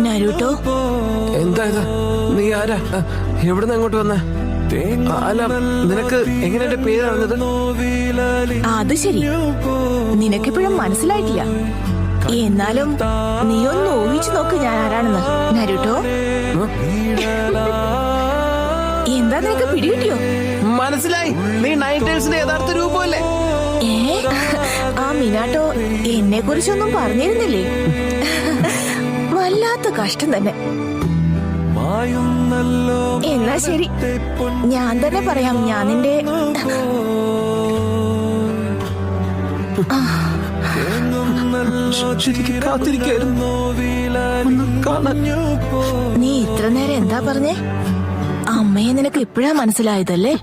നരുട്ടോ, എന്താ ഇത്? നീ ആരാ? എവിടുന്ന് അങ്ങോട്ട് വന്നേ? അല്ല, നിനക്ക് എങ്ങനെ എന്റെ പേര് അറിഞ്ഞത്? അത് ശരി, നിനക്കിപ്പോഴും മനസ്സിലായിട്ടില്ല. എന്നാലും നീ ഒന്ന് ഊഹിച്ചു നോക്ക് ഞാൻ ആരാണെന്ന്. നരുട്ടോ, എന്താ നിനക്ക് പിടികിട്ടിയോ? മനസ്സിലായി, നീ നൈൻറ്റേഴ്സിന്റെ യഥാർത്ഥ രൂപമല്ലേ? ആ മിനാട്ടോ എന്നെ കുറിച്ചൊന്നും പറഞ്ഞിരുന്നില്ലേ? വല്ലാത്ത കഷ്ടം തന്നെ. എന്നാ ശരി, ഞാൻ തന്നെ പറയാം. ഞാൻ നിന്റെ നീ ഇത്ര നേരം എന്താ പറഞ്ഞേ? അമ്മയെ നിനക്ക് ഇപ്പഴാ മനസ്സിലായതല്ലേ?